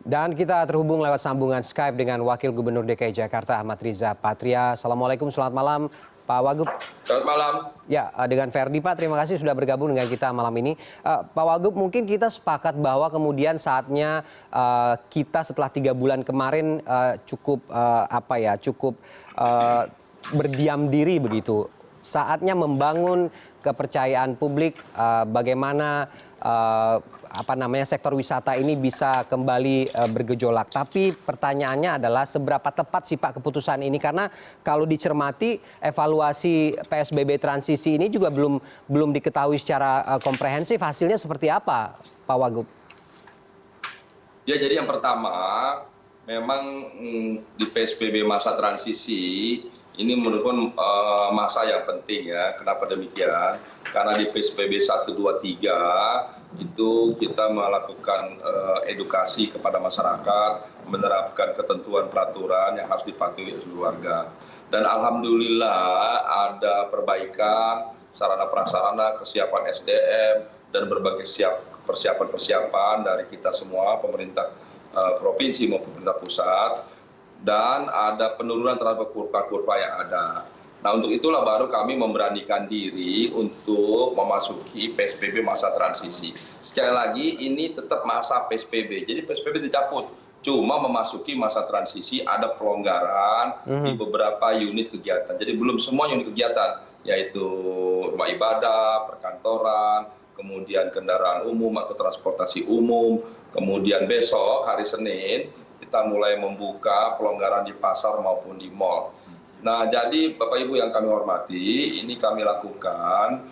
Dan kita terhubung lewat sambungan Skype dengan Wakil Gubernur DKI Jakarta Ahmad Riza Patria. Assalamualaikum, selamat malam Pak Wagub. Selamat malam. Ya, dengan Ferdi Pak, terima kasih sudah bergabung dengan kita malam ini. Pak Wagub, mungkin kita sepakat bahwa kemudian saatnya kita setelah 3 bulan kemarin cukup berdiam diri begitu. Saatnya membangun kepercayaan publik bagaimana sektor wisata ini bisa kembali bergejolak. Tapi pertanyaannya adalah seberapa tepat sih Pak keputusan ini, karena kalau dicermati evaluasi PSBB transisi ini juga belum diketahui secara komprehensif hasilnya seperti apa, Pak Wagub. Ya, jadi yang pertama memang di PSBB masa transisi ini menurutkan masa yang penting ya. Kenapa demikian? Karena di PSBB 1, 2, 3 itu kita melakukan edukasi kepada masyarakat, menerapkan ketentuan peraturan yang harus dipatuhi seluruh warga. Dan alhamdulillah ada perbaikan sarana prasarana, kesiapan SDM, dan berbagai persiapan-persiapan dari kita semua, pemerintah provinsi maupun pemerintah pusat, dan ada penurunan terhadap kurva-kurva yang ada. Nah, untuk itulah baru kami memberanikan diri untuk memasuki PSBB masa transisi. Sekali lagi, ini tetap masa PSBB, jadi PSBB dicabut. Cuma memasuki masa transisi, ada pelonggaran di beberapa unit kegiatan. Jadi belum semua unit kegiatan, yaitu rumah ibadah, perkantoran, kemudian kendaraan umum atau transportasi umum. Kemudian besok, hari Senin, kita mulai membuka pelonggaran di pasar maupun di mal. Nah, jadi Bapak Ibu yang kami hormati, ini kami lakukan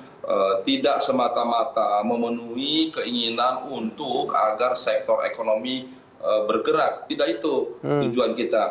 tidak semata-mata memenuhi keinginan untuk agar sektor ekonomi bergerak. Tidak itu tujuan kita.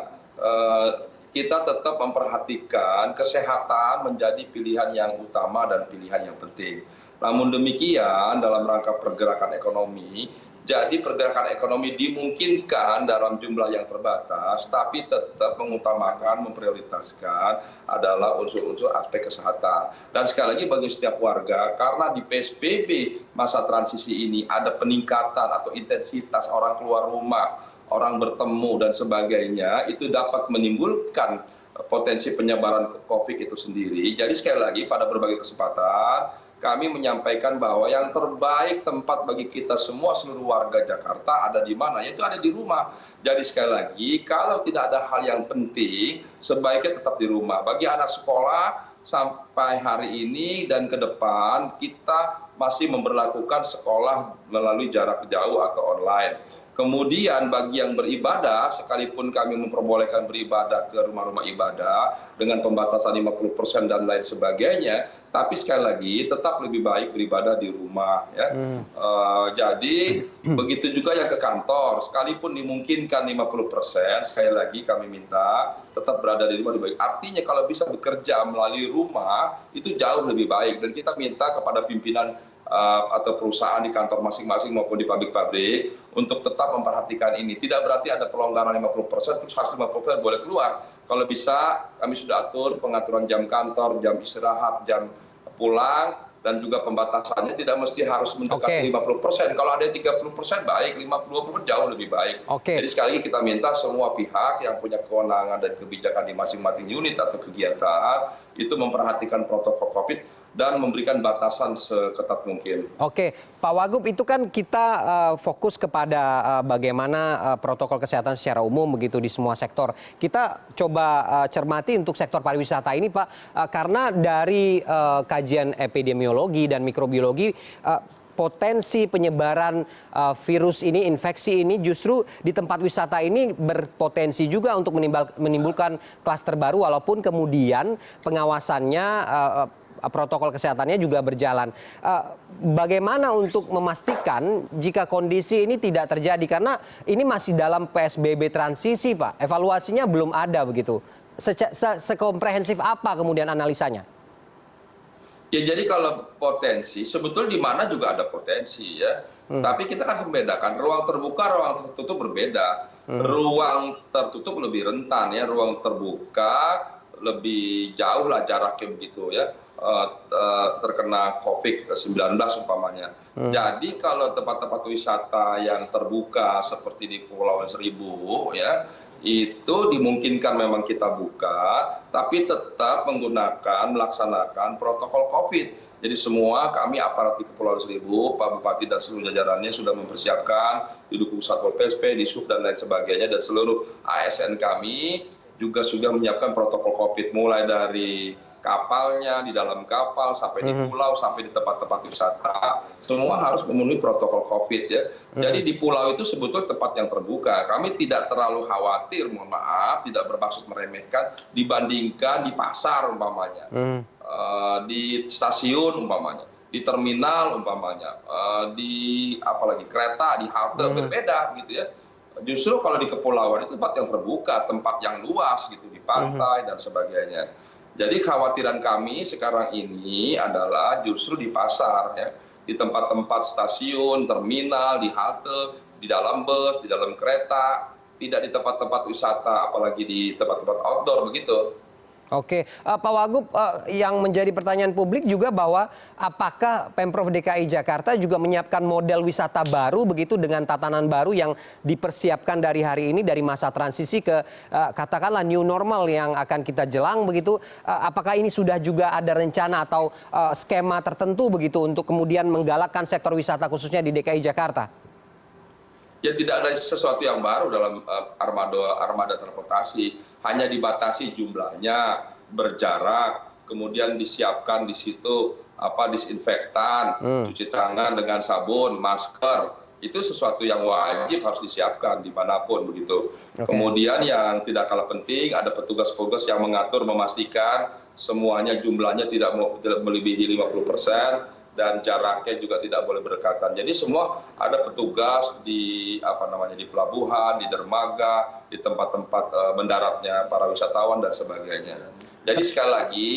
Kita tetap memperhatikan kesehatan menjadi pilihan yang utama dan pilihan yang penting. Namun demikian, dalam rangka pergerakan ekonomi, jadi pergerakan ekonomi dimungkinkan dalam jumlah yang terbatas, tapi tetap mengutamakan, memprioritaskan adalah unsur-unsur aspek kesehatan. Dan sekali lagi bagi setiap warga, karena di PSBB masa transisi ini ada peningkatan atau intensitas orang keluar rumah, orang bertemu dan sebagainya, itu dapat menimbulkan potensi penyebaran COVID itu sendiri. Jadi sekali lagi pada berbagai kesempatan, kami menyampaikan bahwa yang terbaik tempat bagi kita semua seluruh warga Jakarta ada di mana? Yaitu ada di rumah. Jadi sekali lagi, kalau tidak ada hal yang penting, sebaiknya tetap di rumah. Bagi anak sekolah, sampai hari ini dan ke depan, kita masih memberlakukan sekolah melalui jarak jauh atau online. Kemudian bagi yang beribadah, sekalipun kami memperbolehkan beribadah ke rumah-rumah ibadah dengan pembatasan 50% dan lain sebagainya, tapi sekali lagi tetap lebih baik beribadah di rumah. Ya. Jadi begitu juga yang ke kantor, sekalipun dimungkinkan 50%, sekali lagi kami minta tetap berada di rumah lebih baik. Artinya kalau bisa bekerja melalui rumah, itu jauh lebih baik. Dan kita minta kepada pimpinan atau perusahaan di kantor masing-masing maupun di pabrik-pabrik untuk tetap memperhatikan ini. Tidak berarti ada pelonggaran 50%, terus harus 50% boleh keluar. Kalau bisa, kami sudah atur pengaturan jam kantor, jam istirahat, jam pulang, dan juga pembatasannya tidak mesti harus mendekati 50%. Kalau ada 30% baik, 50% jauh lebih baik. Jadi sekali lagi kita minta semua pihak yang punya kewenangan dan kebijakan di masing-masing unit atau kegiatan itu memperhatikan protokol COVID dan memberikan batasan seketat mungkin. Oke, Pak Wagub, itu kan kita fokus kepada bagaimana protokol kesehatan secara umum begitu di semua sektor. Kita coba cermati untuk sektor pariwisata ini, Pak, karena dari kajian epidemiologi dan mikrobiologi, potensi penyebaran virus ini, infeksi ini justru di tempat wisata ini berpotensi juga untuk menimbulkan klaster baru, walaupun kemudian pengawasannya protokol kesehatannya juga berjalan. Bagaimana untuk memastikan jika kondisi ini tidak terjadi? Karena ini masih dalam PSBB transisi, Pak. Evaluasinya belum ada begitu. Sekomprehensif apa kemudian analisanya? Ya, jadi kalau potensi, sebetulnya di mana juga ada potensi ya. Tapi kita kan membedakan ruang terbuka, ruang tertutup berbeda. Ruang tertutup lebih rentan ya, ruang terbuka lebih jauh lah jaraknya begitu ya, terkena COVID-19 umpamanya. Jadi kalau tempat-tempat wisata yang terbuka seperti di Kepulauan Seribu ya, itu dimungkinkan memang kita buka, tapi tetap melaksanakan protokol COVID. Jadi semua kami aparat di Kepulauan Seribu, Pak Bupati dan seluruh jajarannya sudah mempersiapkan, didukung Satpol PP, Dishub dan lain sebagainya, dan seluruh ASN kami juga sudah menyiapkan protokol COVID, mulai dari kapalnya, di dalam kapal, sampai di pulau, sampai di tempat-tempat wisata, semua harus memenuhi protokol COVID ya. Jadi di pulau itu sebetulnya tempat yang terbuka. Kami tidak terlalu khawatir, mohon maaf, tidak bermaksud meremehkan, dibandingkan di pasar umpamanya, di stasiun umpamanya, di terminal umpamanya, di apalagi kereta, di halte, berbeda gitu ya. Justru kalau di kepulauan itu tempat yang terbuka, tempat yang luas gitu, di pantai dan sebagainya. Jadi khawatiran kami sekarang ini adalah justru di pasar ya, di tempat-tempat stasiun, terminal, di halte, di dalam bus, di dalam kereta, tidak di tempat-tempat wisata, apalagi di tempat-tempat outdoor begitu. Oke, Pak Wagub, yang menjadi pertanyaan publik juga bahwa apakah Pemprov DKI Jakarta juga menyiapkan model wisata baru begitu dengan tatanan baru yang dipersiapkan dari hari ini, dari masa transisi ke katakanlah new normal yang akan kita jelang begitu. Apakah ini sudah juga ada rencana atau skema tertentu begitu untuk kemudian menggalakkan sektor wisata khususnya di DKI Jakarta? Ya tidak ada sesuatu yang baru dalam armada transportasi, hanya dibatasi jumlahnya, berjarak, kemudian disiapkan di situ disinfektan, cuci tangan dengan sabun, masker, itu sesuatu yang wajib harus disiapkan dimanapun begitu. Kemudian yang tidak kalah penting, ada petugas-petugas yang mengatur, memastikan semuanya jumlahnya tidak melebihi 50%. Dan jaraknya juga tidak boleh berdekatan. Jadi semua ada petugas di di pelabuhan, di dermaga, di tempat-tempat mendaratnya para wisatawan dan sebagainya. Jadi sekali lagi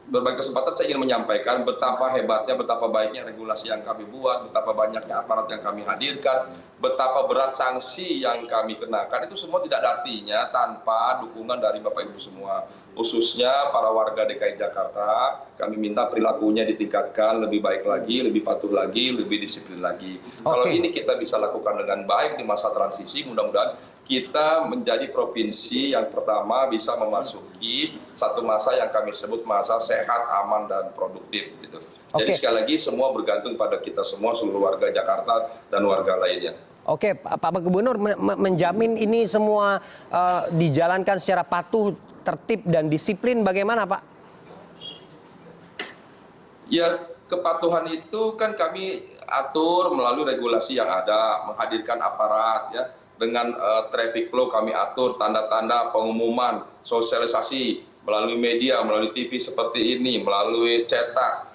berbagai kesempatan saya ingin menyampaikan betapa hebatnya, betapa baiknya regulasi yang kami buat, betapa banyaknya aparat yang kami hadirkan, betapa berat sanksi yang kami kenakan. Itu semua tidak ada artinya tanpa dukungan dari Bapak Ibu semua. Khususnya para warga DKI Jakarta, kami minta perilakunya ditingkatkan lebih baik lagi, lebih patuh lagi, lebih disiplin lagi. Kalau ini kita bisa lakukan dengan baik di masa transisi, mudah-mudahan kita menjadi provinsi yang pertama bisa memasuki satu masa yang kami sebut masa sehat, aman, dan produktif. Gitu. Jadi sekali lagi semua bergantung pada kita semua, seluruh warga Jakarta dan warga lainnya. Oke, Pak Gubernur menjamin ini semua dijalankan secara patuh, tertib, dan disiplin bagaimana Pak? Ya, kepatuhan itu kan kami atur melalui regulasi yang ada, menghadirkan aparat ya. Dengan traffic flow kami atur, tanda-tanda pengumuman, sosialisasi melalui media, melalui TV seperti ini, melalui cetak,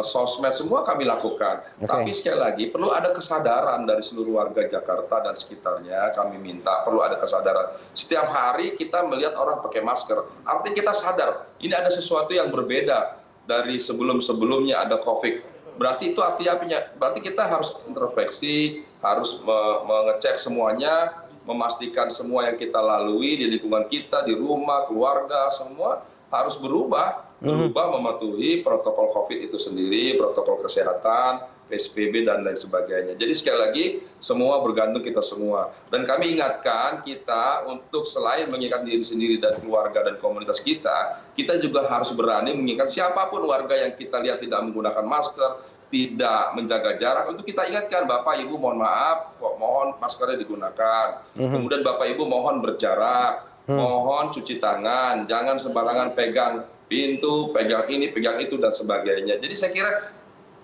sosmed, semua kami lakukan. Tapi sekali lagi perlu ada kesadaran dari seluruh warga Jakarta dan sekitarnya. Kami minta perlu ada kesadaran. Setiap hari kita melihat orang pakai masker, artinya kita sadar ini ada sesuatu yang berbeda dari sebelum-sebelumnya ada COVID. Berarti itu artinya apa? Berarti kita harus introspeksi, harus mengecek semuanya, memastikan semua yang kita lalui di lingkungan kita, di rumah, keluarga, semua harus berubah mematuhi protokol COVID itu sendiri, protokol kesehatan, PSBB, dan lain sebagainya. Jadi sekali lagi, semua bergantung kita semua. Dan kami ingatkan kita untuk selain mengingatkan diri sendiri dan keluarga dan komunitas kita, kita juga harus berani mengingatkan siapapun warga yang kita lihat tidak menggunakan masker, tidak menjaga jarak, untuk kita ingatkan, Bapak Ibu mohon maaf, mohon maskernya digunakan. Kemudian Bapak Ibu mohon berjarak, mohon cuci tangan, jangan sembarangan pegang pintu, pegang ini, pegang itu, dan sebagainya. Jadi saya kira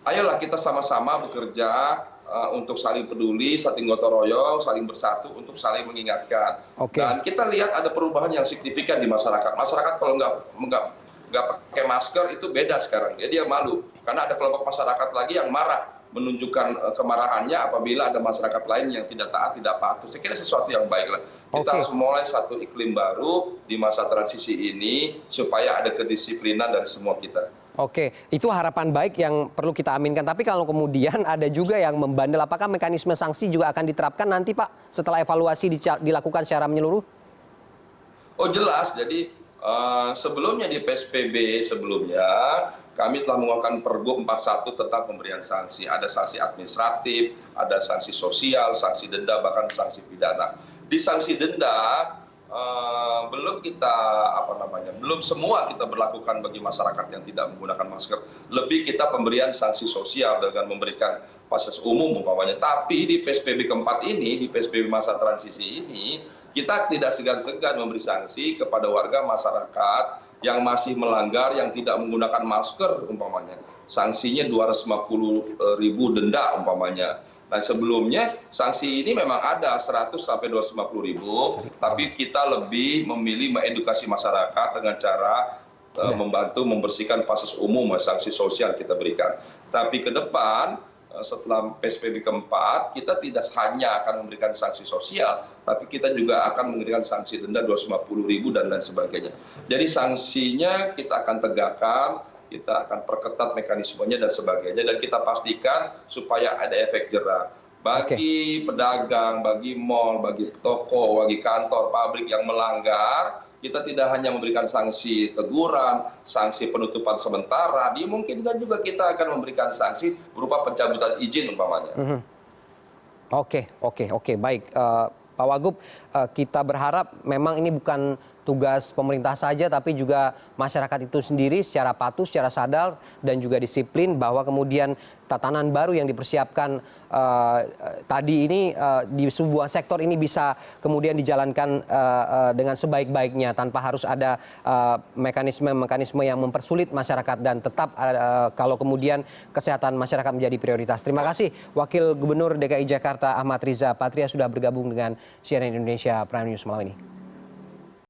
ayolah kita sama-sama bekerja untuk saling peduli, saling gotong royong, saling bersatu untuk saling mengingatkan. Dan kita lihat ada perubahan yang signifikan di masyarakat. Masyarakat kalau nggak pakai masker itu beda sekarang. Dia malu karena ada kelompok masyarakat lagi yang marah, menunjukkan kemarahannya apabila ada masyarakat lain yang tidak taat, tidak patuh. Saya kira sesuatu yang baiklah. Kita harus mulai satu iklim baru di masa transisi ini supaya ada kedisiplinan dari semua kita. Oke, itu harapan baik yang perlu kita aminkan. Tapi kalau kemudian ada juga yang membandel, apakah mekanisme sanksi juga akan diterapkan nanti Pak setelah evaluasi dilakukan secara menyeluruh? Oh jelas, jadi Sebelumnya di PSBB sebelumnya, kami telah mengeluarkan Pergub 41 tentang pemberian sanksi. Ada sanksi administratif, ada sanksi sosial, sanksi denda, bahkan sanksi pidana. Di sanksi denda, belum semua kita berlakukan bagi masyarakat yang tidak menggunakan masker. Lebih kita pemberian sanksi sosial dengan memberikan fasilitas umum umpamanya. Tapi di PSBB keempat ini, di PSBB masa transisi ini, kita tidak segan-segan memberi sanksi kepada warga masyarakat yang masih melanggar, yang tidak menggunakan masker umpamanya. Sanksinya 250.000 denda umpamanya. Nah, sebelumnya sanksi ini memang ada 100 sampai 250.000, tapi kita lebih memilih mengedukasi masyarakat dengan cara membantu membersihkan fasilitas umum, sanksi sosial kita berikan. Tapi ke depan setelah PSBB keempat, kita tidak hanya akan memberikan sanksi sosial, tapi kita juga akan memberikan sanksi denda 250.000 dan lain sebagainya. Jadi sanksinya kita akan tegakkan, kita akan perketat mekanismenya dan sebagainya, dan kita pastikan supaya ada efek jerah bagi pedagang, bagi mal, bagi toko, bagi kantor, pabrik yang melanggar. Kita tidak hanya memberikan sanksi teguran, sanksi penutupan sementara, dimungkinkan juga kita akan memberikan sanksi berupa pencabutan izin umpamanya. Oke, baik. Pak Wagub, kita berharap memang ini bukan tugas pemerintah saja, tapi juga masyarakat itu sendiri secara patuh, secara sadar, dan juga disiplin bahwa kemudian tatanan baru yang dipersiapkan tadi ini di sebuah sektor ini bisa kemudian dijalankan dengan sebaik-baiknya tanpa harus ada mekanisme-mekanisme yang mempersulit masyarakat, dan tetap kalau kemudian kesehatan masyarakat menjadi prioritas. Terima kasih Wakil Gubernur DKI Jakarta Ahmad Riza Patria sudah bergabung dengan CNN Indonesia Prime News malam ini.